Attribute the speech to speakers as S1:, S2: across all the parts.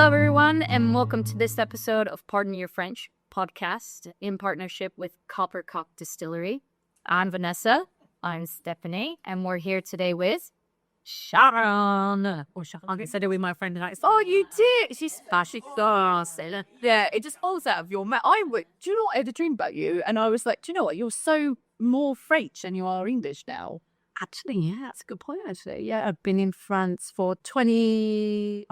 S1: Hello, everyone, and welcome to this episode of Pardon Your French podcast in partnership with Coppercock Distillery. I'm Vanessa. I'm Stephanie, and we're here today with Sharon. Or Sharon. I said it with my friend tonight.
S2: Oh, you did. She's yeah. It just falls out of your mouth. Do you know what? I had a dream about you, and I was like, do you know what? You're so more French than you are English now.
S1: Actually, yeah, that's a good point. Actually, yeah, I've been in France for 22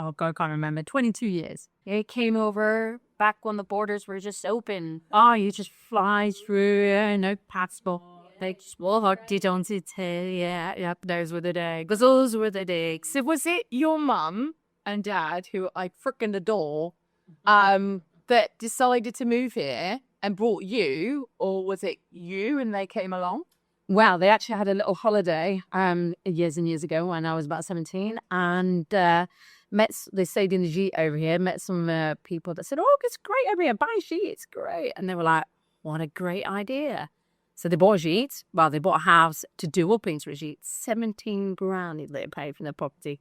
S1: years. I came over back when the borders were just open. Oh, you just fly through, no passport. They just walk d'identité. Yeah, those were the days. Those were the days.
S2: So was it your mum and dad, who I frickin' adore, that decided to move here and brought you, or was it you and they came along?
S1: Well, they actually had a little holiday years and years ago when I was about 17, and they stayed in the Gîte over here, met some people that said, oh, it's great over here, buy a Gîte, it's great. And they were like, what a great idea. So they bought a Gîte. Well, they bought a house to do up into a Gîte. 17 grand they paid for the property.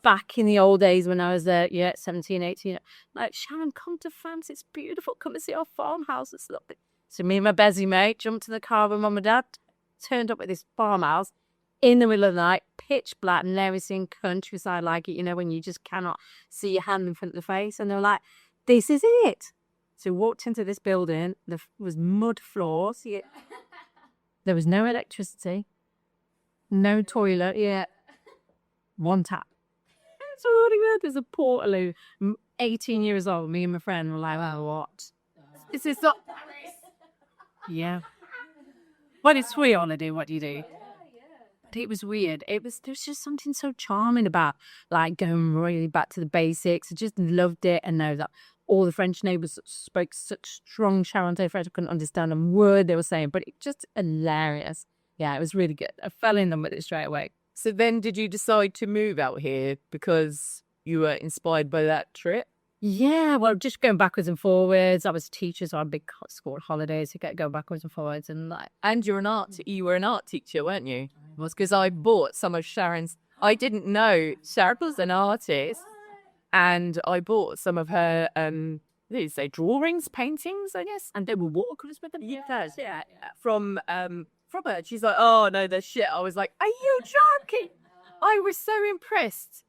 S1: Back in the old days when I was 17, 18. Like, Sharon, come to France, it's beautiful, come and see our farmhouse, it's lovely. So me and my Bezzy mate jumped in the car with mum and dad, turned up at this farmhouse in the middle of the night, pitch black, never seen countryside like it, when you just cannot see your hand in front of the face. And they were like, this is it. So we walked into this building, there was mud floors. Yeah. There was no electricity, no toilet, one tap. So there's a portaloo. 18 years old, me and my friend were like, oh, what?
S2: Is this not Paris?
S1: Yeah. When it's free holiday, what do you do? But it was weird. There's just something so charming about like going really back to the basics. I just loved it, and know that all the French neighbours spoke such strong Charentais French. I couldn't understand a word they were saying, but it just hilarious. Yeah, it was really good. I fell in love with it straight away.
S2: So then did you decide to move out here because you were inspired by that trip?
S1: Yeah, well, just going backwards and forwards. I was a teacher, so I had big school holidays to go backwards and forwards.
S2: And you were an art teacher, weren't you? It was because I bought some of Sharon's. I didn't know Sharon was an artist, and I bought some of her drawings, paintings, I guess,
S1: And they were watercolors with them.
S2: yeah, from her. She's like, oh no, they're shit. I was like, are you joking? I was so impressed.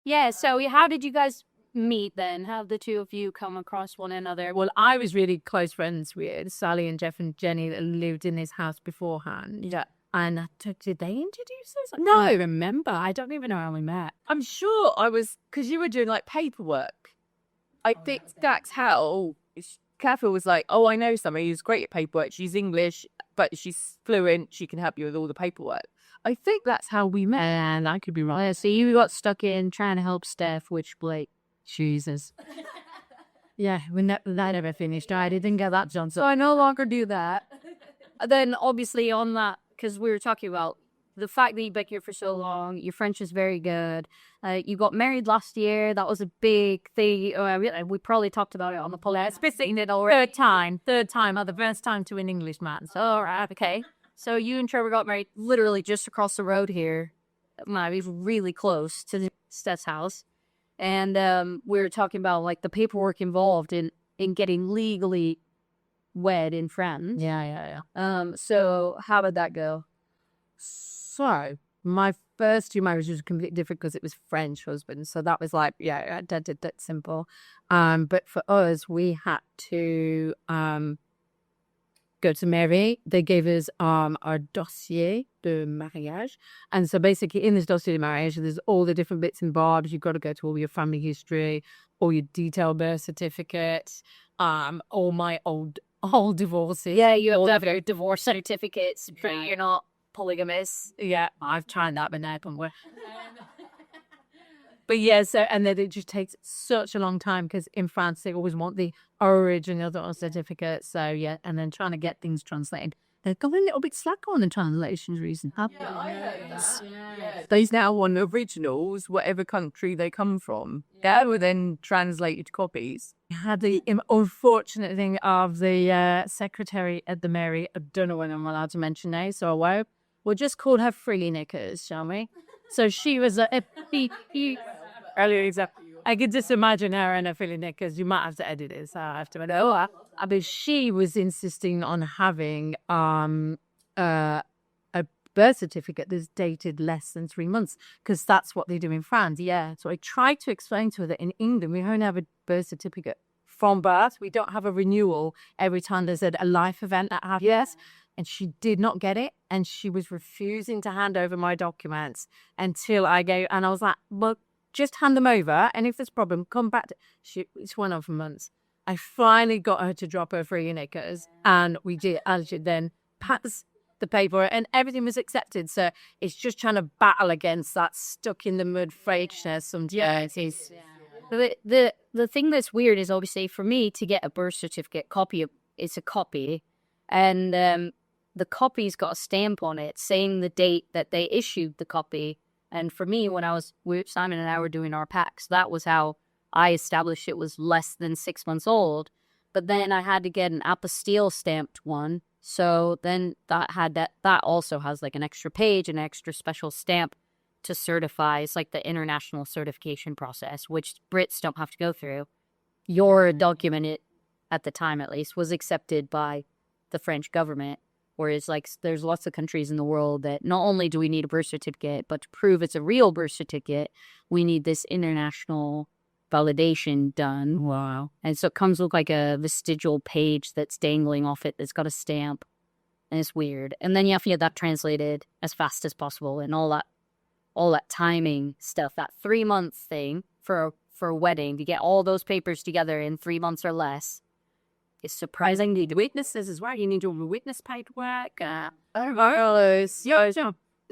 S1: Yeah. So how did you guys meet then? How did the two of you come across one another?
S3: Well, I was really close friends with Sally and Jeff and Jenny that lived in his house beforehand.
S2: Yeah.
S3: And did they introduce us?
S2: No.
S3: I don't remember. I don't even know how we met.
S2: I'm sure I was, because you were doing like paperwork. I think that's how Kathy was like, oh, I know somebody who's great at paperwork. She's English, but she's fluent. She can help you with all the paperwork. I think that's how we met.
S3: And I could be wrong. Yeah, so you got stuck in trying to help Steph, which Blake, Jesus. Yeah, that never finished. I didn't get that, John.
S1: So I no longer do that. Then obviously on that, because we were talking about the fact that you've been here for so long, your French is very good. You got married last year. That was a big thing. We probably talked about it on the podcast. Spitting it already.
S3: Third time, the first time to an English man. So,
S1: all right, okay. So you and Trevor got married literally just across the road here. We were really close to the Steph's house. And we were talking about like the paperwork involved in getting legally wed in France.
S3: Yeah.
S1: So how did that go?
S3: So my first two marriages were completely different because it was French husband. So that was like, yeah, that's simple. But for us, we had to go to mairie. They gave us our dossier de mariage. And so basically in this dossier de mariage, there's all the different bits and bobs. You've got to go to all your family history, all your detailed birth certificates, all my old divorces.
S1: Yeah, you have to have divorce certificates, but you're not polygamous.
S3: Yeah, I've tried that, but now it don't work. But yeah, so, and then it just takes such a long time because in France, they always want the original certificate. So yeah, and then trying to get things translated. They've gone a little bit slack on the translations recently.
S2: Yeah, I heard that. Yeah. They now want originals, whatever country they come from. Yeah, were then translated copies.
S3: We had the unfortunate thing of the secretary at the mairie. I don't know when I'm allowed to mention names, so I won't. We'll just call her Frilly Knickers, shall we? So she was a I could just imagine her and her feeling it because you might have to edit it. So I have to know. But she was insisting on having a birth certificate that's dated less than 3 months because that's what they do in France.
S1: Yeah.
S3: So I tried to explain to her that in England we only have a birth certificate from birth. We don't have a renewal every time there's a life event that happens.
S1: Yes.
S3: And she did not get it. And she was refusing to hand over my documents until I gave. And I was like, well, just hand them over. And if there's a problem, come back. It's one of months. I finally got her to drop her free knickers. And we did. And she then passed the paper and everything was accepted. So it's just trying to battle against that stuck in the mud freshness sometimes.
S1: Yeah, it is. The thing that's weird is obviously for me to get a birth certificate copy, it's a copy. And the copy's got a stamp on it saying the date that they issued the copy. And for me, when Simon and I were doing our packs, that was how I established it was less than 6 months old. But then I had to get an apostille stamped one. So then that also has like an extra page, an extra special stamp to certify. It's like the international certification process, which Brits don't have to go through. Your document, at the time at least, was accepted by the French government. Whereas like there's lots of countries in the world that not only do we need a birth certificate, but to prove it's a real birth certificate, we need this international validation done.
S3: Wow.
S1: And so it comes with like a vestigial page that's dangling off it that's got a stamp. And it's weird. And then you have to get that translated as fast as possible and all that timing stuff, that 3-month thing for a wedding, to get all those papers together in 3 months or less. It's surprising. You need witnesses as well. You need all the witness paperwork.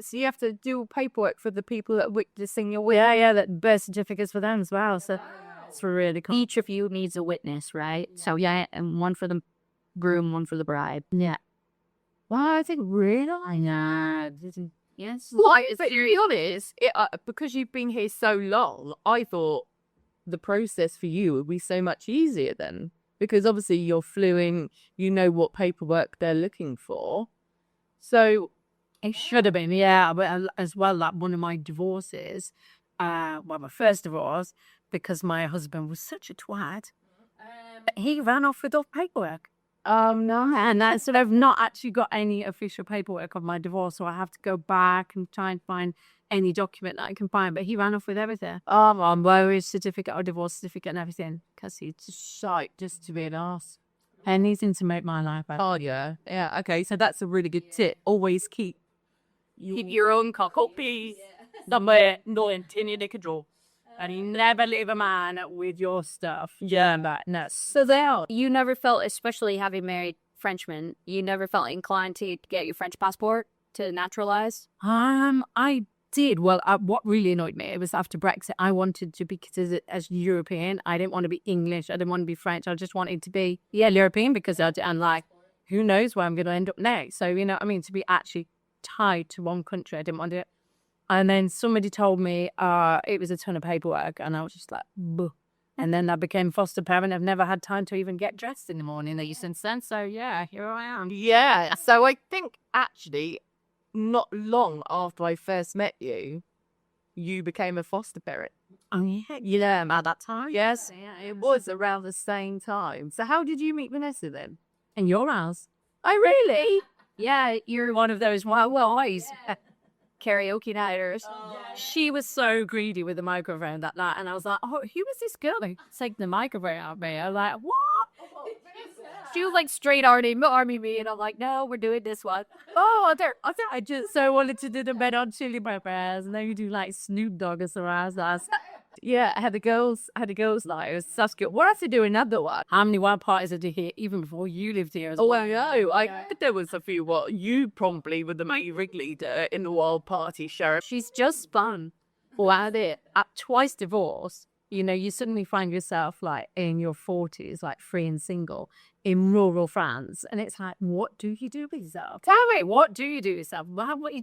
S2: So you have to do paperwork for the people that are witnessing your wedding.
S3: Yeah, that birth certificates for them as well. So it's really cool.
S1: Each of you needs a witness, right? So yeah, and one for the groom, one for the bride.
S3: Yeah. Well, I think really,
S1: Yes.
S2: Well, but to be honest, because you've been here so long, I thought the process for you would be so much easier then. Because obviously you're fluent, you know what paperwork they're looking for. So
S3: it should have been, yeah. But as well, like one of my divorces, my first divorce, because my husband was such a twat, he ran off with all paperwork. No. And that's sort of not actually got any official paperwork of my divorce. So I have to go back and try and find any document that I can find. But he ran off with everything. My marriage certificate or divorce certificate and everything. Because he's just shite just to be an arse. Anything to make my life better.
S2: oh yeah. Yeah, okay. So that's a really good tip. Always keep
S3: your own copy somewhere not intended to control. And you never leave a man with your stuff. Yeah, but no. So there.
S1: You never felt, especially having married Frenchmen, you never felt inclined to get your French passport to naturalize?
S3: I did. Well, what really annoyed me, it was after Brexit, I wanted to be considered as European. I didn't want to be English. I didn't want to be French. I just wanted to be, European because I'm like, who knows where I'm going to end up next? So, you know what I mean? To be actually tied to one country, I didn't want to do it. And then somebody told me it was a ton of paperwork, and I was just like, buh. And then I became foster parent. I've never had time to even get dressed in the morning since then. So, yeah, here I am.
S2: Yeah. So I think actually not long after I first met you, you became a foster parent.
S3: Oh, yeah. At that time?
S2: Yes. Yeah, it was around the same time. So how did you meet Vanessa then?
S3: In your house.
S2: Oh, really?
S1: Yeah, you're one of those always karaoke nighters.
S3: She was so greedy with the microphone that night. And I was like, oh, who was this girl that take the microphone out of me? I was like, what?
S1: She was like straight army me, and I'm like, no, we're doing this one.
S3: I just so wanted to do the bed on Chili Peppers, and then you do like Snoop Dogg or something else.
S2: Yeah, I had the girls night. It was such good. We'll have to do another one.
S3: How many wild parties did you hear even before you lived here?
S2: Oh, I know. I think there was a few. You probably were the main ringleader in the wild party, Sharon.
S3: She's just fun. Well, at twice divorced, you suddenly find yourself like in your 40s, like free and single in rural France. And it's like, what do you do with yourself? Tell me, what do you do with yourself? What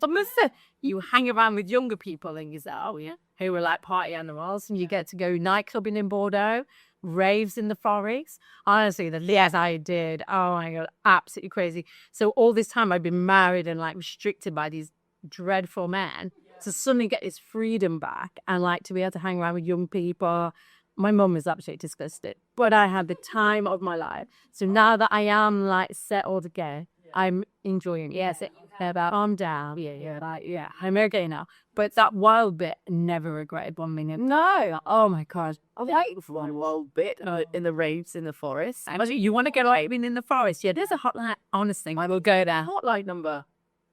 S3: you hang around with younger people and yourself, who are like party animals, and you get to go nightclubbing in Bordeaux, raves in the forest. Honestly, yes, I did. Oh my God, absolutely crazy. So all this time I've been married and like restricted by these dreadful men. To suddenly get this freedom back and like to be able to hang around with young people my mum was absolutely disgusted, but I had the time of my life. So now that I am like settled again, I'm enjoying it. Yes, about calm down. I'm okay now. But that wild bit, never regretted 1 minute.
S2: No.
S3: Oh my God.
S2: I like one wild bit in the raves in the forest.
S3: You want to go raving in the forest? Yeah, there's a hotline. Honestly, I will go there.
S2: Hotline number.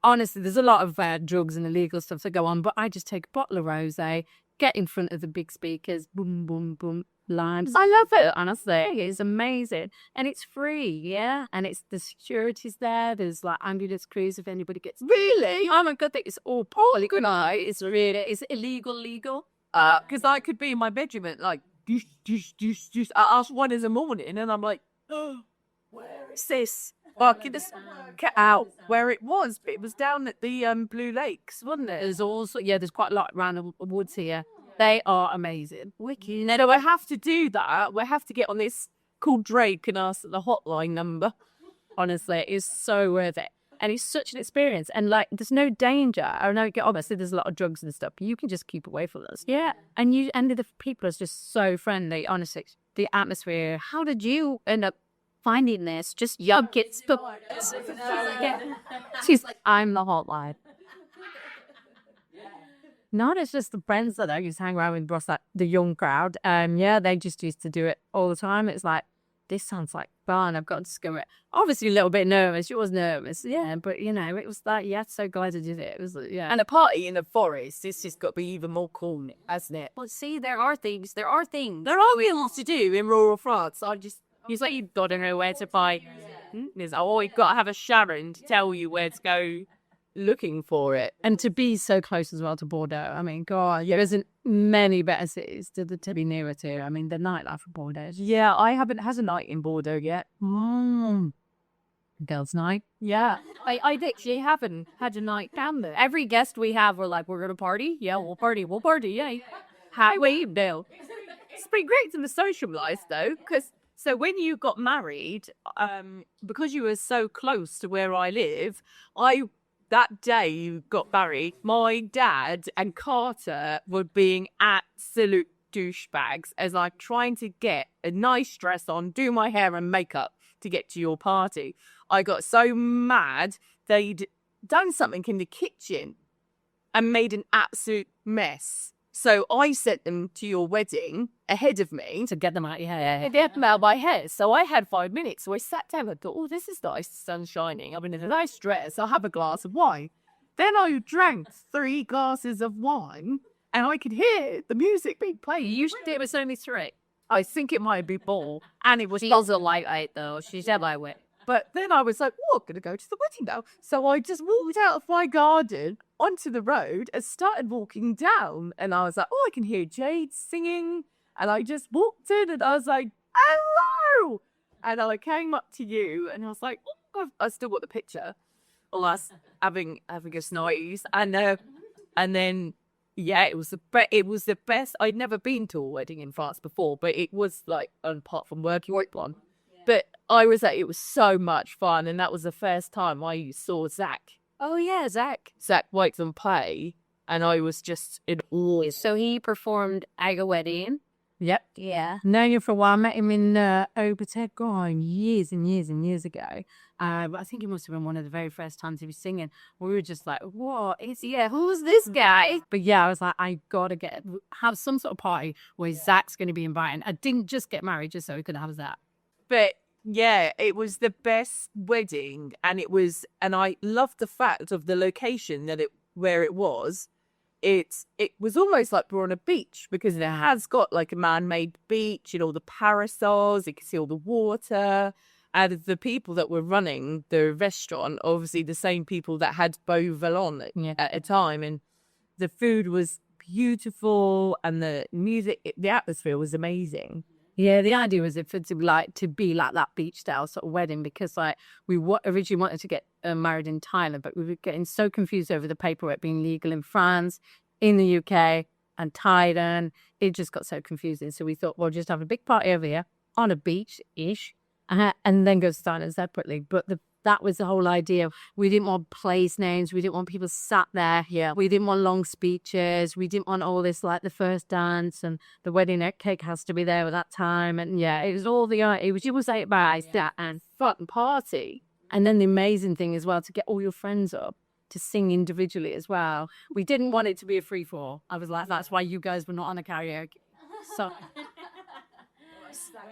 S3: Honestly, there's a lot of drugs and illegal stuff that go on, but I just take a bottle of rosé, get in front of the big speakers, boom, boom, boom, limes. I love it, honestly. It's amazing. And it's free, yeah? And it's the security's there. There's like ambulance crews if anybody gets...
S2: Really?
S3: Oh my God, it's all organized. It's illegal, legal.
S2: Because I could be in my bedroom and like, I ask one in the morning and I'm like, oh, where is this? Barking this cat out where it was, but it was down at the Blue Lakes, wasn't it?
S3: There's also, there's quite a lot around the woods here. They are amazing.
S2: Wicked. No, I have to do that. We have to get on this call Drake and ask the hotline number.
S3: Honestly, it's so worth it. And it's such an experience. And like, there's no danger. I know, obviously, there's a lot of drugs and stuff, but you can just keep away from us. Yeah. And the people are just so friendly, honestly. The atmosphere. How did you end up finding this? Just young kids. She's like, I'm the hotline. No, it's just the friends that I used to hang around with, Ross, like the young crowd. They just used to do it all the time. It's like, this sounds like fun. I've got to discover it. Obviously, a little bit nervous. She was nervous, but it was like, so glad I did it. It was,
S2: And a party in the forest, it's just got to be even more cool, hasn't it?
S3: Well, see, there are things.
S2: There are things to do in rural France. You say you've got to know where to buy. You've got to have a Sharon to tell you where to go looking for it.
S3: And to be so close as well to Bordeaux. I mean, God, there isn't many better cities to be nearer to. I mean, the nightlife of Bordeaux.
S2: Yeah, I haven't had a night in Bordeaux yet.
S3: Girls' night.
S2: Yeah, I literally haven't had a night down there. Every guest we have, we're like, we're going to party? Yeah, we'll party, yeah. How we do. It's been great to the social life, though, because... So when you got married, because you were so close to where I live, that day you got married, my dad and Carter were being absolute douchebags as I'm trying to get a nice dress on, do my hair and makeup to get to your party. I got so mad they'd done something in the kitchen and made an absolute mess. So I sent them to your wedding ahead of me.
S3: To get them out, yeah.
S2: They had them out of my hair. So I had 5 minutes. So I sat down and thought, this is nice. The sun's shining. I'm in a nice dress. I'll have a glass of wine. Then I drank 3 glasses of wine and I could hear the music being played.
S3: Usually it was only 3.
S2: I think it might be 4. And it was...
S3: She's a lightweight, though. She's a lightweight.
S2: But then I was like, I'm going to go to the wedding now. So I just walked out of my garden onto the road and started walking down. And I was like, I can hear Jade singing. And I just walked in and I was like, hello. And I came up to you and I was like, I still got the picture of us having a snooze. And then, it was the best. I'd never been to a wedding in France before, but it was like, apart from working with one. But I was like, it was so much fun. And that was the first time I saw Zach.
S3: Oh, yeah, Zach.
S2: Zach Whiteson play. And I was just in awe.
S3: So he performed at a wedding.
S2: Yep.
S3: Yeah. Known him for a while. Met him in Oberteg years and years and years ago. But I think it must have been one of the very first times he was singing. We were just like, what is he? Yeah, who's this guy? But yeah, I was like, I got to have some sort of party where Zach's going to be invited. I didn't just get married just so we could have Zach.
S2: But yeah, it was the best wedding, and I loved the fact of the location where it was. It was almost like we're on a beach because it has got like a man-made beach and all the parasols. You can see all the water, and the people that were running the restaurant, obviously the same people that had Beau Vallon at a time, and the food was beautiful, and the music, the atmosphere was amazing.
S3: Yeah, the idea was to be like that beach style sort of wedding because like we originally wanted to get married in Thailand, but we were getting so confused over the paperwork being legal in France, in the UK, and Thailand. It just got so confusing. So we thought we'll just have a big party over here on a beach-ish, and then go to Thailand separately. But that was the whole idea. We didn't want place names. We didn't want people sat there.
S2: Yeah.
S3: We didn't want long speeches. We didn't want all this like the first dance and the wedding cake has to be there at that time. And yeah, it was all it was 8 bars and
S2: Fun party.
S3: and then the amazing thing as well to get all your friends up to sing individually as well. We didn't want it to be a free for all. I was like, that's why you guys were not on a karaoke. So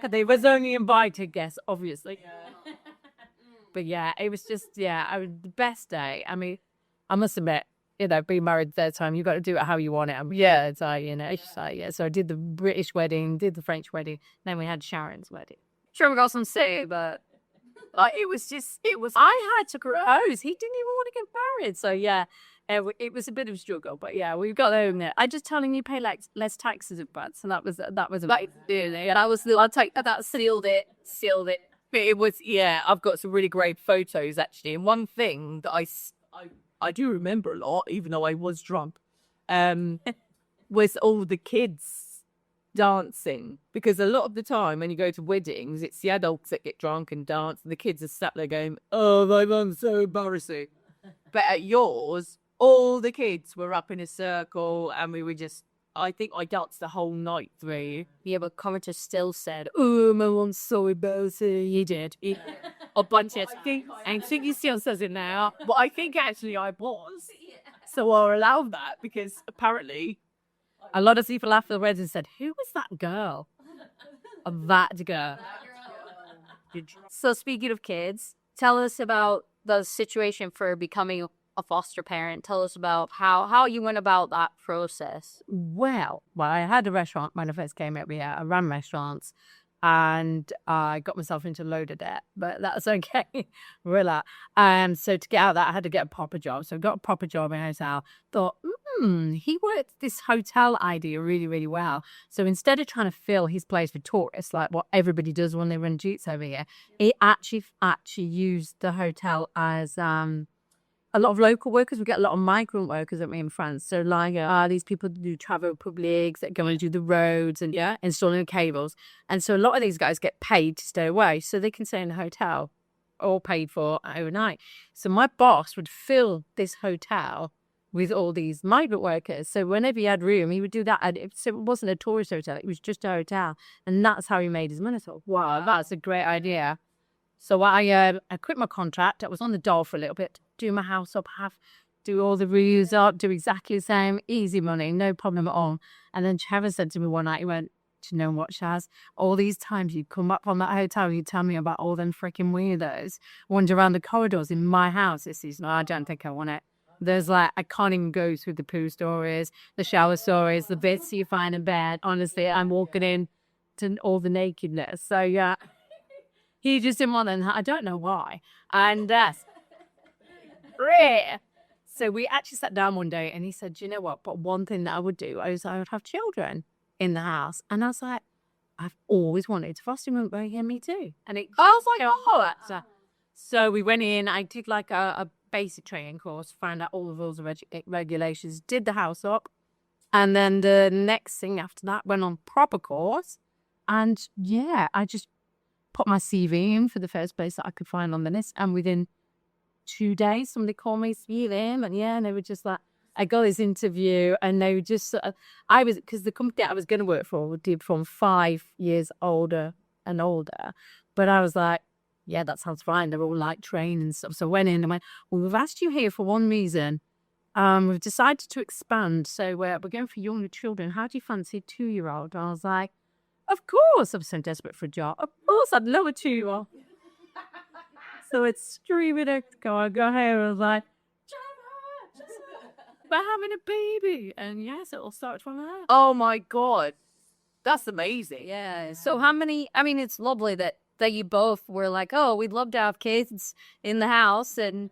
S3: they was only invited guests, obviously. But yeah, it was just the best day. I mean, I must admit, being married third time, you got to do it how you want it. It's like, it's like, yeah. So I did the British wedding, did the French wedding, then we had Sharon's wedding.
S1: Sure, we got some say, but
S2: Like,
S3: I had to propose. He didn't even want to get married. So yeah, it was a bit of a struggle. But yeah, we got home there. I just telling you pay like less taxes at once, and that was a
S2: and I was, I'll take that, sealed it. But it was, I've got some really great photos actually. And one thing that I do remember a lot, even though I was drunk, was all the kids dancing. Because a lot of the time when you go to weddings, it's the adults that get drunk and dance, and the kids are sat there going, "Oh, my mum's so embarrassing." But at yours, all the kids were up in a circle, and we were just, I think I danced the whole night through.
S1: yeah, but commenter still said, "Oh, my mom's so embarrassing."
S3: he did.
S1: A bunch of
S3: I think he still says it now.
S2: But I think actually I was. So I'll allow that, because apparently
S3: A lot of people after the wedding said, "Who was that girl?" That girl.
S1: So speaking of kids, tell us about the situation for becoming a foster parent. Tell us about how you went about that process.
S3: Well, I had a restaurant when I first came up here. I ran restaurants and I got myself into a load of debt, but that's okay. Relax. So to get out of that, I had to get a proper job. So I got a proper job in a hotel. Thought, he worked this hotel idea really, really well. So instead of trying to fill his place for tourists, like what everybody does when they run jeets over here, it actually used the hotel as a lot of local workers. We get a lot of migrant workers at me in France. So like these people do travel publics that go and do the roads and installing the cables. And so a lot of these guys get paid to stay away so they can stay in the hotel, all paid for overnight. So my boss would fill this hotel with all these migrant workers. So whenever he had room, he would do that. And so it wasn't a tourist hotel, it was just a hotel. And that's how he made his money. So wow, that's a great idea. So I quit my contract. I was on the dole for a little bit, do my house up, do all the reviews up, do exactly the same, easy money, no problem at all. And then Trevor said to me one night, he went, "Do you know what, Shaz? All these times you come up from that hotel, you tell me about all them freaking weirdos wander around the corridors in my house." This is, no, I don't think I want it. There's like, I can't even go through the poo stories, the shower stories, the bits you find in bed. Honestly, I'm walking in to all the nakedness. So yeah. He just didn't want them. I don't know why. And that's rare. So we actually sat down one day and he said, "Do you know what? But one thing that I would do is I would have children in the house." And I was like, "I've always wanted to foster home." Yeah, me too. And I was like, "Oh." So we went in. I did like a basic training course, found out all the rules and regulations, did the house up. And then the next thing after that went on proper course. And yeah, I just put my CV in for the first place that I could find on the list. And within 2 days, somebody called me, "See him?" And they were just like, I got this interview and they were just, because the company I was going to work for did from 5 years older and older. But I was like, yeah, that sounds fine. They're all like trained and stuff. So I went in and went, "Well, we've asked you here for one reason. We've decided to expand. So we're going for younger children. How do you fancy a 2-year-old?" And I was like, "Of course." I'm so desperate for a job. Of course, I'd love a 2-year-old. So it's streaming it. I got here. I was like, "We're having a baby." And yes, it'll start from there.
S2: oh my God, that's amazing.
S1: Yeah. So how many? I mean, it's lovely that you both were like, "Oh, we'd love to have kids in the house," and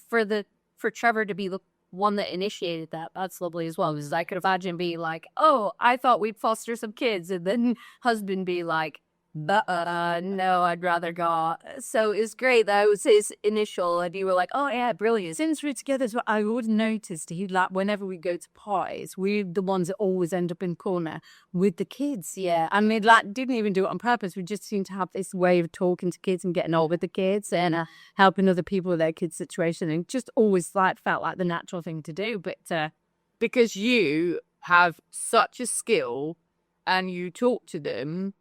S1: for Trevor to be the one that initiated that. That's lovely as well, because I could imagine being like, "Oh, I thought we'd foster some kids," and then husband be like, No, I'd rather go. So it's great. That was his initial, and you were like, "Oh yeah, brilliant." Since we're together, so I would noticed he like whenever we go to parties, we're the ones that always end up in corner with the kids. Yeah, I mean, like didn't even do it on purpose. We just seem to have this way of talking to kids and getting on with the kids and helping other people with their kids' situation, and just always like felt like the natural thing to do. But
S2: Because you have such a skill and you talk to them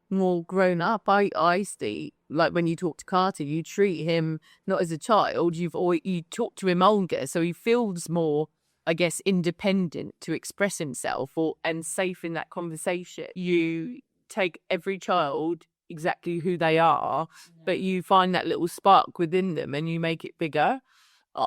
S2: more grown up. I see, like when you talk to Carter, you treat him not as a child. You talk to him older, so he feels more, I guess, independent to express himself and safe in that conversation. You take every child exactly who they are, but you find that little spark within them and you make it bigger.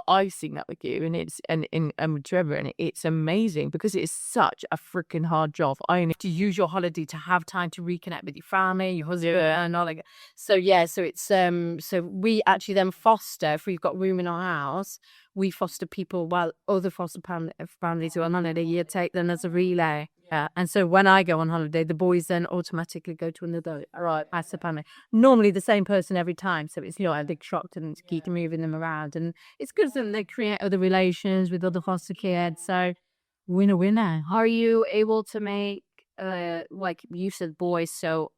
S2: I've seen that with you, and it's and with Trevor, and it's amazing because it's such a freaking hard job. I only
S1: to use your holiday to have time to reconnect with your family, your husband, and all that. So yeah, so it's so we actually then foster if we've got room in our house, we foster people while other families who are on holiday, you take them as a relay. Yeah. And so when I go on holiday, the boys then automatically go to another as a family. Normally the same person every time, so it's a big shock to them to keep moving them around, and it's good that they create other relations with other foster kids. So winner. Are you able to make like you said boys, so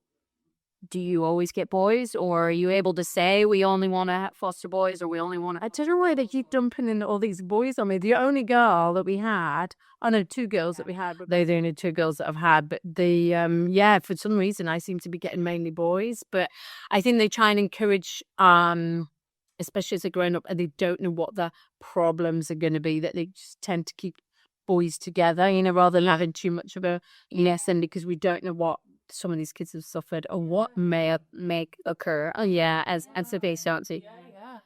S1: do you always get boys, or are you able to say we only want to foster boys, or we only want to?
S3: I don't know why they keep dumping in all these boys on me. The only girl that we had, I know 2 girls that we had, but they're the only 2 girls that I've had. But for some reason I seem to be getting mainly boys. But
S1: I think they try and encourage, especially as they're growing up and they don't know what the problems are going to be, that they just tend to keep boys together, rather than having too much of a lesson, because we don't know what some of these kids have suffered or what may occur. Oh yeah, as a base, don't you?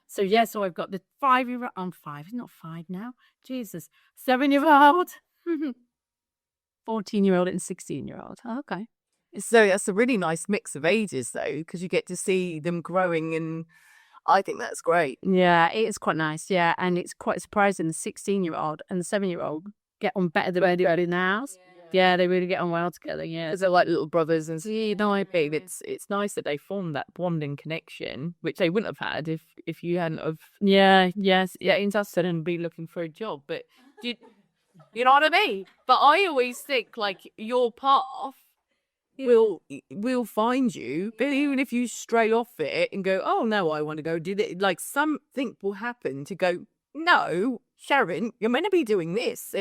S3: So so I've got the 5-year-old. I'm 5. He's not 5 now. Jesus, 7-year-old, 14-year-old, and 16-year-old.
S1: Oh, okay.
S2: So that's a really nice mix of ages, though, because you get to see them growing, and I think that's great.
S3: Yeah, it is quite nice. Yeah, and it's quite surprising. The 16-year-old and the 7-year-old get on better than they do now. Yeah, they really get on well together. Yeah,
S2: because they're like little brothers, and it's nice that they formed that bonding connection, which they wouldn't have had if you hadn't have. Interested and be looking for a job, but you know what I mean. But I always think like your path will find you, but even if you stray off it and go, oh no, I want to go do that, like something will happen to go, no, Sharon, you're meant to be doing this.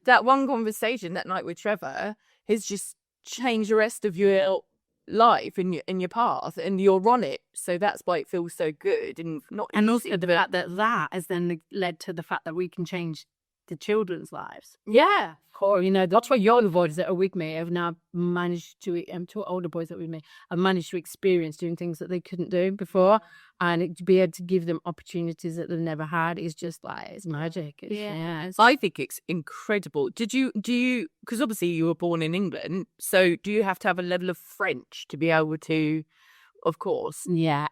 S2: That one conversation that night with Trevor has just changed the rest of your life and your path, and you're on it. So that's why it feels so good, and
S3: also the fact that has then led to the fact that we can change the children's lives.
S1: Yeah.
S3: Or, that's why younger boys that are with me have now managed to, 2 older boys that are with me, have managed to experience doing things that they couldn't do before. And to be able to give them opportunities that they've never had is just like, it's magic.
S2: I think it's incredible. Do you, because obviously you were born in England, so do you have to have a level of French to be able to, of course?
S3: Yeah.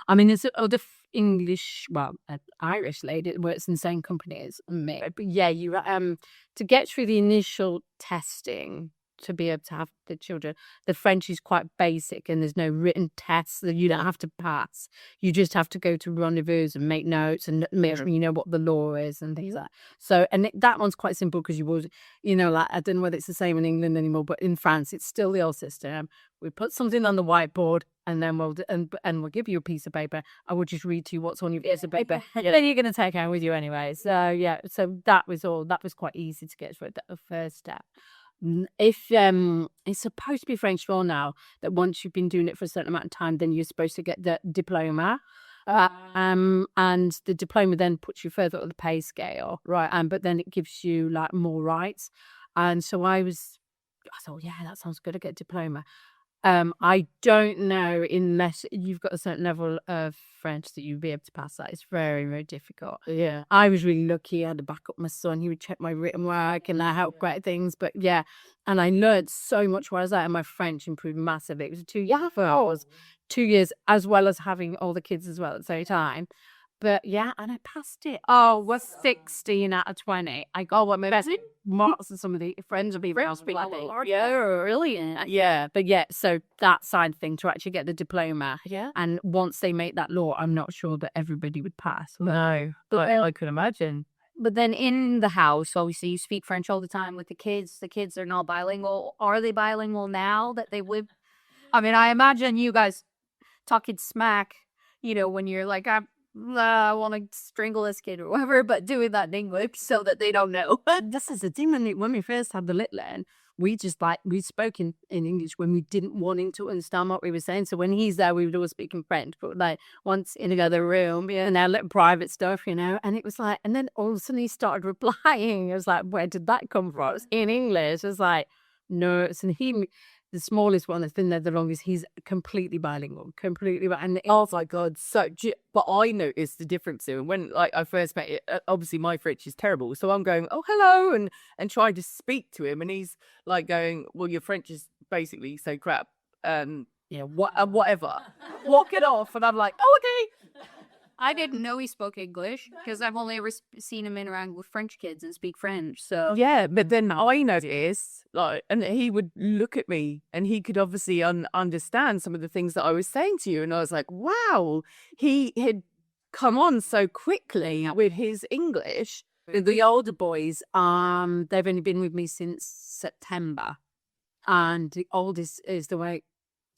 S3: I mean, there's other an Irish lady that works in the same company as me. But yeah, you to get through the initial testing to be able to have the children, the French is quite basic, and there's no written tests that you don't have to pass. You just have to go to rendezvous and make notes and make sure you know what the law is and things like that. So, and that one's quite simple because you would, like, I don't know whether it's the same in England anymore, but in France, it's still the old system. We put something on the whiteboard, and then we'll give you a piece of paper. I will just read to you what's on your piece of paper. Then you're going to take it with you anyway. So yeah, so that was quite easy to get through the first step. If it's supposed to be French law now that once you've been doing it for a certain amount of time, then you're supposed to get the diploma. And the diploma then puts you further up the pay scale, right? But then it gives you like more rights. And so I thought, yeah, that sounds good. I get a diploma. I don't know, unless you've got a certain level of French that you'd be able to pass that. It's very, very difficult.
S2: Yeah.
S3: I was really lucky. I had to back up my son. He would check my written work and I helped write things. But yeah, and I learned so much while I was there, and my French improved massively. It was 2 years, 2 years, as well as having all the kids as well at the same time.
S1: But yeah, and I passed it. Oh, was 16 out of 20. I got what my best marks and some of the friends of people else be like, yeah, really? Yeah. But yeah, so that side thing to actually get the diploma.
S2: Yeah.
S1: And once they make that law, I'm not sure that everybody would pass.
S2: No, but I could imagine.
S3: But then in the house, obviously, you speak French all the time with the kids. The kids are not bilingual. Are they bilingual now that they live? I mean, I imagine you guys talking smack, when you're like, I want to strangle this kid or whatever, but doing that in English so that they don't know.
S1: This is the thing. When we first had the little one, we spoke in English when we didn't want him to understand what we were saying. So when he's there, we would always speak in French. But like once in another room, and our little private stuff, and it was like, and then all of a sudden he started replying. It was like, where did that come from? It was in English. It was like, no, and the smallest one that's been there the longest, he's completely bilingual, and
S2: Oh my God. But I noticed the difference too. And when I first met it, obviously my French is terrible. So I'm going, oh, hello. And trying to speak to him. And he's like going, well, your French is basically so crap. Whatever. Walk it off. And I'm like, oh, okay.
S3: I didn't know he spoke English because I've only ever seen him interact with French kids and speak French. So
S2: yeah, but then I noticed, and he would look at me, and he could obviously understand some of the things that I was saying to you, and I was like, wow, he had come on so quickly with his English.
S1: The older boys, they've only been with me since September, and the oldest is the way.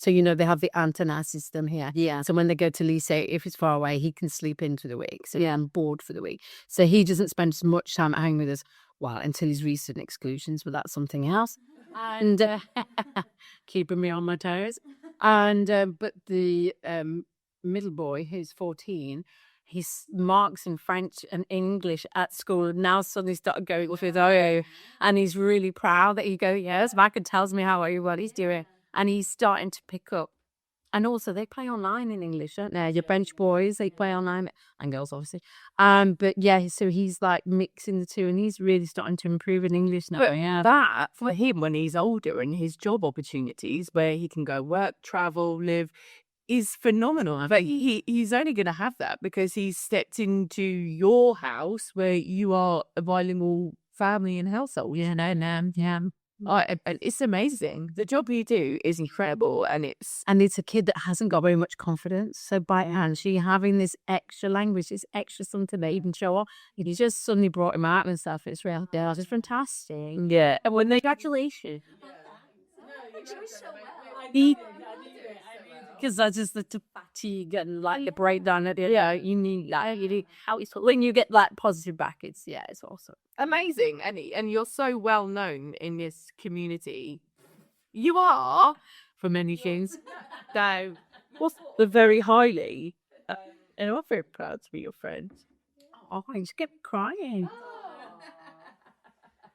S1: So, they have the antenna system here.
S3: Yeah.
S1: So when they go to lycée, if it's far away, he can sleep into the week. So I'm bored for the week. So he doesn't spend as much time at home with us, until his recent exclusions, but that's something else. And keeping me on my toes. And but the middle boy, who's 14, his marks in French and English at school now suddenly started going with OO. And he's really proud that he goes back and tells me what he's doing. And he's starting to pick up. And also, they play online in English, don't they? Your French boys, they play online, and girls, obviously. But yeah, so he's like mixing the two, and he's really starting to improve in English now.
S2: But
S1: yeah.
S2: that, for him, when he's older and his job opportunities, where he can go work, travel, live, is phenomenal. But he's only going to have that because he's stepped into your house where you are a bilingual family and household.
S1: Yeah.
S2: It's amazing. The job you do is incredible, and it's
S1: a kid that hasn't got very much confidence. So by hand, she having this extra language, this extra something they even show off. He just suddenly brought him out and stuff. It's real. Yeah, it's fantastic.
S2: Yeah, and when they
S1: congratulations. Because that's just the fatigue and like the breakdown. You need when you get that positive back. It's awesome.
S2: Amazing, and you're so well known in this community. You are
S1: for many things.
S2: So, the very highly, and I'm very proud to be your friend.
S1: Oh, I just get crying.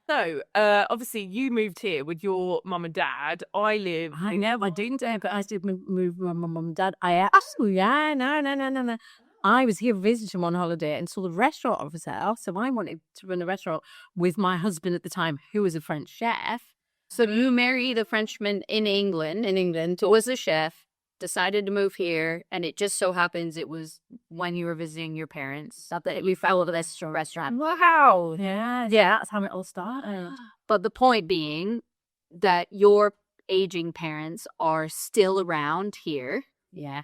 S2: So, obviously, you moved here with your mum and dad. I
S1: know, I didn't, but I did move with my mum and dad. No. I was here visiting on holiday and saw the restaurant of sale. So I wanted to run a restaurant with my husband at the time, who was a French chef.
S3: So you married a Frenchman in England, who was a chef, decided to move here, and it just so happens it was when you were visiting your parents that we fell over this restaurant.
S1: Wow. Yeah, that's how it all started.
S3: But the point being that your aging parents are still around here.
S1: Yeah.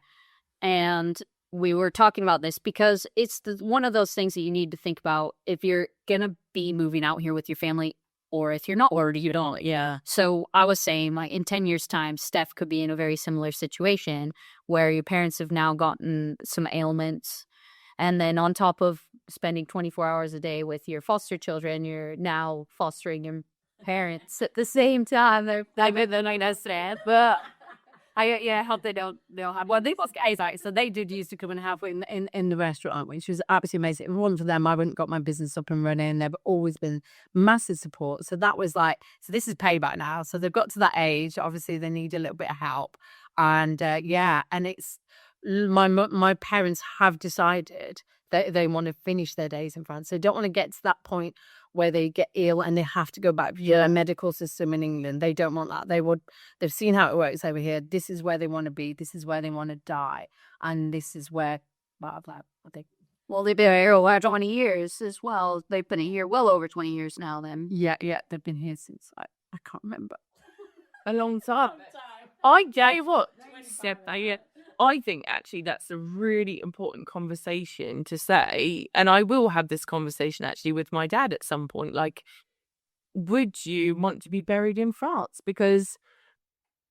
S3: And we were talking about this because it's one of those things that you need to think about if you're going to be moving out here with your family, or if you're not,
S1: or you don't. Yeah.
S3: So I was saying, like, in 10 years' time, Steph could be in a very similar situation where your parents have now gotten some ailments. And then on top of spending 24 hours a day with your foster children, you're now fostering your parents at the same time. They're not stressed, but I hope they don't have.
S1: Well, they was guys, so they did used to come and help in the restaurant, which was absolutely amazing. If it wasn't for them, I wouldn't got my business up and running. They've always been massive support. So that was like, so this is payback now. So they've got to that age. Obviously, they need a little bit of help, and and it's my parents have decided that they want to finish their days in France. They don't want to get to that point where they get ill and they have to go back to the medical system in England. They don't want that. They've seen how it works over here. This is where they want to be. This is where they want to die. And this is where,
S4: Well, they've been here over 20 years as well. They've been here well over 20 years now then.
S3: Yeah, they've been here since I can't remember.
S2: A long time. I tell you what, I think actually that's a really important conversation to say, and I will have this conversation actually with my dad at some point. Like, would you want to be buried in France? Because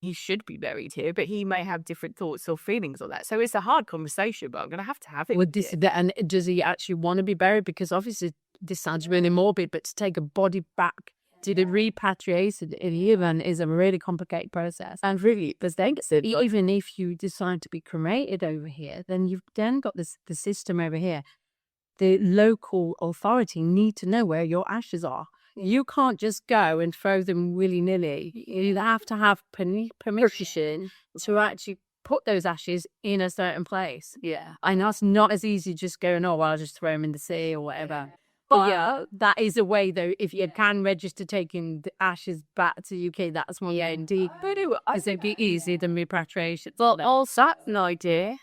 S2: he should be buried here, but he may have different thoughts or feelings on that. So it's a hard conversation, but I'm going to have it.
S3: Well, this and does he actually want to be buried? Because obviously this sounds really morbid, but to take a body back to the repatriation in heaven is a really complicated process. And really, there's even if you decide to be cremated over here, then you've then got the system over here. The local authority need to know where your ashes are. You can't just go and throw them willy-nilly. You have to have permission to actually put those ashes in a certain place.
S4: Yeah.
S3: And that's not as easy just going, oh, well, I'll just throw them in the sea or whatever. But yeah, that is a way, though, if you can register taking the ashes back to UK, that's one way indeed. But it'd be easier than repatriation.
S4: Well, also an idea,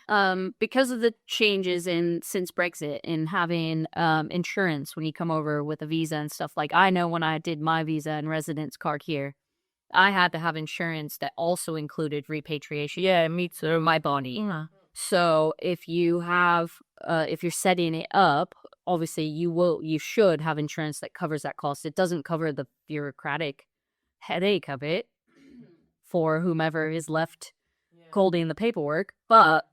S4: because of the changes since Brexit in having insurance when you come over with a visa and stuff. Like, I know when I did my visa and residence card here, I had to have insurance that also included repatriation.
S2: Yeah, me too.
S4: My body.
S3: Yeah.
S4: So if you have, if you're setting it up, obviously you should have insurance that covers that cost. It doesn't cover the bureaucratic headache of it for whomever is left holding the paperwork, but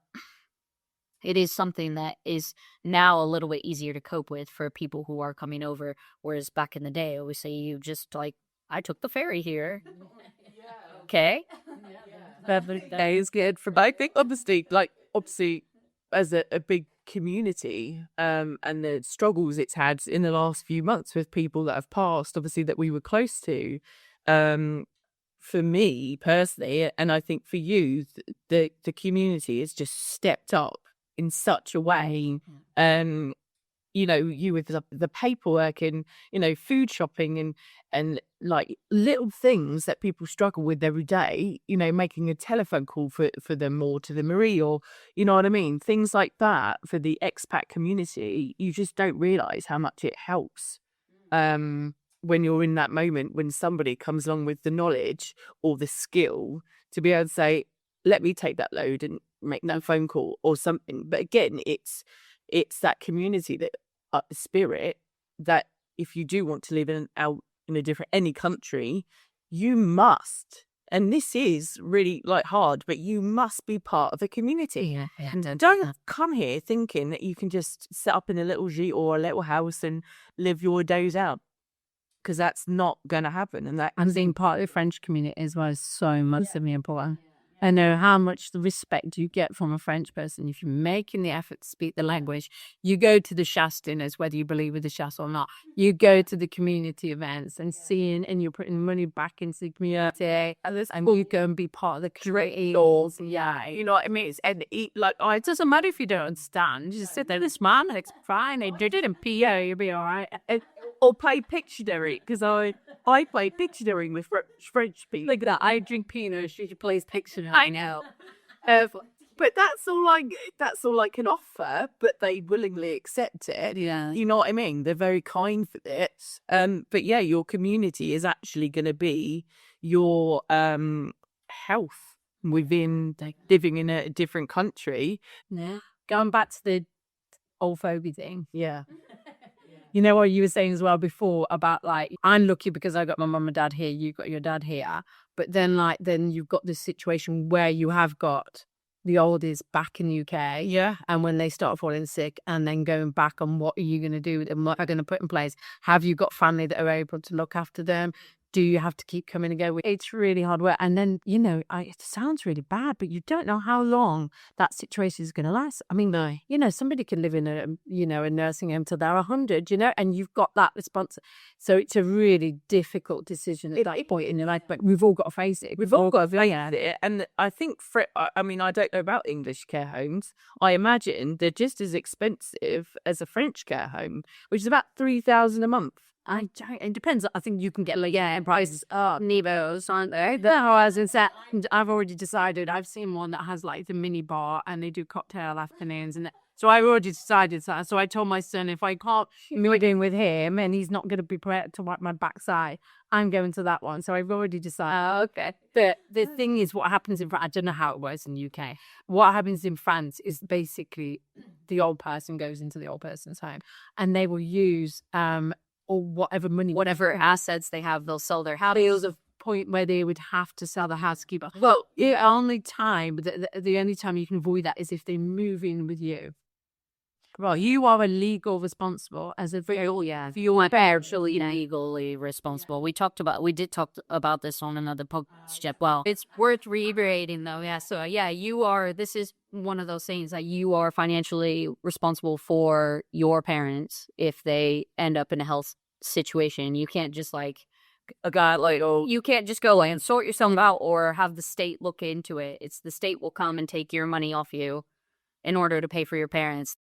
S4: it is something that is now a little bit easier to cope with for people who are coming over. Whereas back in the day, obviously you just like, I took the ferry here. Okay.
S2: That is good for, I think obviously as a big community, and the struggles it's had in the last few months with people that have passed, obviously that we were close to, for me personally, and I think for you, the community has just stepped up in such a way. You know, you with the paperwork and, you know, food shopping and like little things that people struggle with every day, you know, making a telephone call for them or to the Marie, or, you know what I mean? Things like that for the expat community, you just don't realise how much it helps when you're in that moment, when somebody comes along with the knowledge or the skill to be able to say, let me take that load and make that phone call or something. But again, it's that community that spirit that if you do want to live in a different any country, you must, and this is really like hard, but you must be part of the community. And don't come here thinking that you can just set up in a little gîte or a little house and live your days out, because that's not going to happen. And
S3: being part of the French community as well is so massively important. I know how much the respect you get from a French person if you're making the effort to speak the language. You go to the chasse dinners, whether you believe with the chasse or not. You go to the community events and seeing, and you're putting money back into the community, and you go and be part of the community. Yeah, you know what I mean. It doesn't matter if you don't understand. You just sit there. This man, it's fine. They did it in PO. You'll be all right.
S2: Or play Pictionary, because I play Pictionary with French people.
S3: Look at that. I drink Pinot. She plays Pictionary.
S4: I know.
S2: But that's all I can offer, but they willingly accept it.
S3: Yeah.
S2: You know what I mean? They're very kind for this. But yeah, your community is actually going to be your health within living in a different country.
S3: Yeah. Going back to the old phobia thing.
S2: Yeah.
S3: You know what you were saying as well before about like, I'm lucky because I got my mum and dad here, you got your dad here. But then you've got this situation where you have got the oldies back in the UK.
S2: Yeah.
S3: And when they start falling sick and then going back on what are you going to do with them? What are you going to put in place? Have you got family that are able to look after them? Do you have to keep coming and going? It's really hard work. And then, you know, it sounds really bad, but you don't know how long that situation is going to last. I mean,
S2: No.
S3: you know, somebody can live in a nursing home till they're 100, you know, and you've got that response. So it's a really difficult decision at that point in your life, but we've all got to face it.
S2: We've all got to face it. And I think, I mean, I don't know about English care homes. I imagine they're just as expensive as a French care home, which is about $3,000 a month.
S3: It depends. I think you can get prices up, Nevos, aren't they? No, as in said, I've already decided. I've seen one that has like the mini bar and they do cocktail afternoons and So I already decided that. So I told my son, if I can't move in with him and he's not going to be prepared to wipe my backside, I'm going to that one. So I've already decided.
S4: Oh, okay.
S3: But the thing is, what happens in France, I don't know how it works in the UK. What happens in France is basically the old person goes into the old person's home and they will use or whatever money,
S4: Whatever assets they have, they'll sell their house.
S3: feels a point where they would have to sell the housekeeper.
S4: Well,
S3: The only time you can avoid that is if they move in with you. Right, you are a legal responsible as a
S4: oh yeah,
S3: for your
S4: spiritually legally responsible. We did talk about this on another podcast. Well, it's worth reiterating though. Yeah. So yeah, this is one of those things that you are financially responsible for your parents if they end up in a health situation. You can't just you can't just go and sort yourself out or have the state look into it. It's the state will come and take your money off you in order to pay for your parents.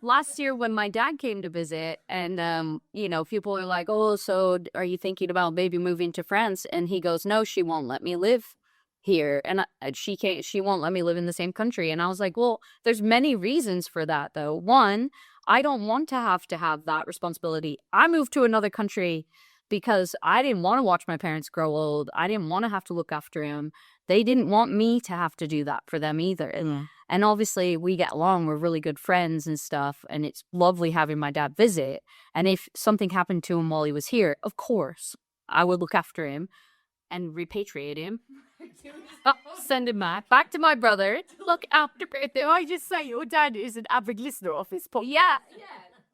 S4: Last year when my dad came to visit and, people are like, oh, so are you thinking about maybe moving to France? And he goes, no, she won't let me live here. And she won't let me live in the same country. And I was like, well, there's many reasons for that, though. One, I don't want to have that responsibility. I moved to another country because I didn't want to watch my parents grow old. I didn't want to have to look after them. They didn't want me to have to do that for them either. And obviously we get along. We're really good friends and stuff. And it's lovely having my dad visit. And if something happened to him while he was here, of course, I would look after him and repatriate him. Send him back to my brother. Look after him.
S3: I just say your dad is an avid listener of this podcast.
S4: Yeah.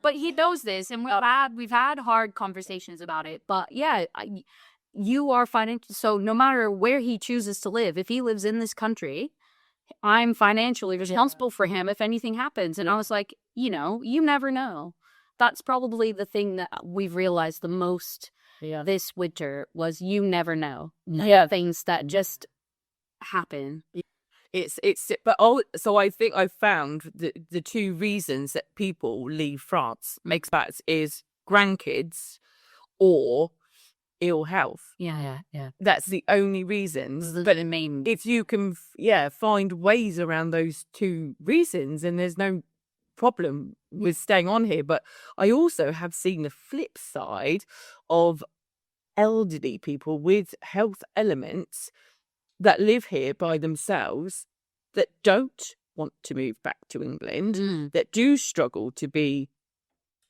S4: But he knows this, and we've had hard conversations about it. But yeah, you are financial. So no matter where he chooses to live, if he lives in this country, I'm financially responsible for him if anything happens. And I was like, you never know. That's probably the thing that we've realized the most this winter was you never know.
S3: Yeah,
S4: things that just happen.
S2: So I think I've found the two reasons that people leave France makes sense is grandkids or ill health.
S4: Yeah.
S2: That's the only reasons.
S4: But the main,
S2: if you can, find ways around those two reasons, and there's no problem with staying on here. But I also have seen the flip side of elderly people with health elements that live here by themselves that don't want to move back to England, that do struggle to be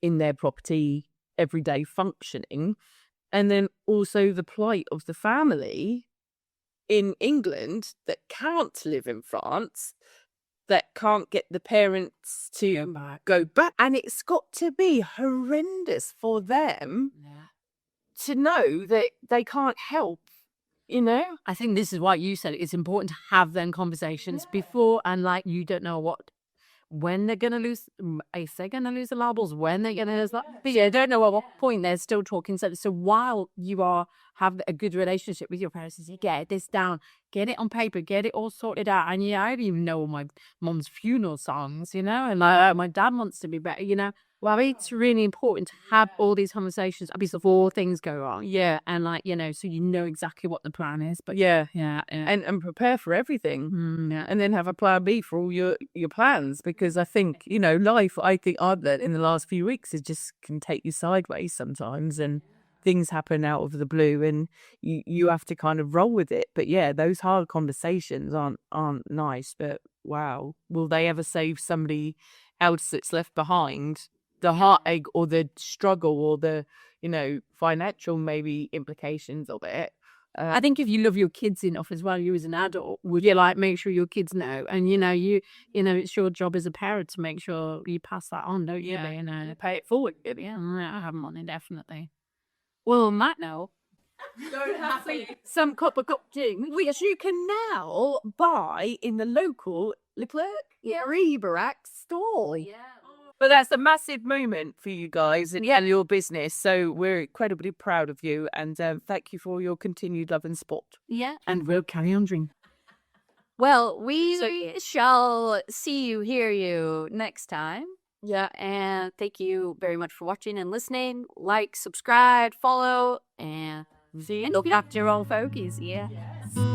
S2: in their property everyday functioning. And then also the plight of the family in England that can't live in France, that can't get the parents to go back. And it's got to be horrendous for them to know that they can't help.
S3: I think this is why you said it's important to have them conversations before, and you don't know when they're gonna lose, if they're gonna lose the labels, when they're gonna lose that. But I don't know at what point they're still talking. So while you have a good relationship with your parents, you get this down, get it on paper, get it all sorted out. And I don't even know my mom's funeral songs, and my dad wants to be better, Well, it's really important to have all these conversations before things go wrong. Yeah. And so exactly what the plan is. But yeah.
S2: And prepare for everything.
S3: Yeah.
S2: And then have a plan B for all your plans. Because I think, life, I've learned in the last few weeks, it just can take you sideways sometimes. And things happen out of the blue and you have to kind of roll with it. But yeah, those hard conversations aren't nice. But wow, will they ever save somebody else that's left behind? The heartache or the struggle or the, financial maybe implications of it.
S3: I think if you love your kids enough as well, you as an adult, would you make sure your kids know? And, it's your job as a parent to make sure you pass that on, don't you?
S2: Yeah. Pay it forward.
S3: Yeah, I have money, definitely.
S4: Well, on that note,
S2: don't have some cup of thing, which you can now buy in the local Leclerc Reebok store.
S4: yeah.
S2: But that's a massive moment for you guys and your business. So we're incredibly proud of you and thank you for your continued love and support.
S4: Yeah.
S3: And we'll carry on drinking.
S4: Well, we shall see you, hear you next time. Yeah. And thank you very much for watching and listening. Like, subscribe, follow, and look after your own fogies. Yeah.
S2: Yes.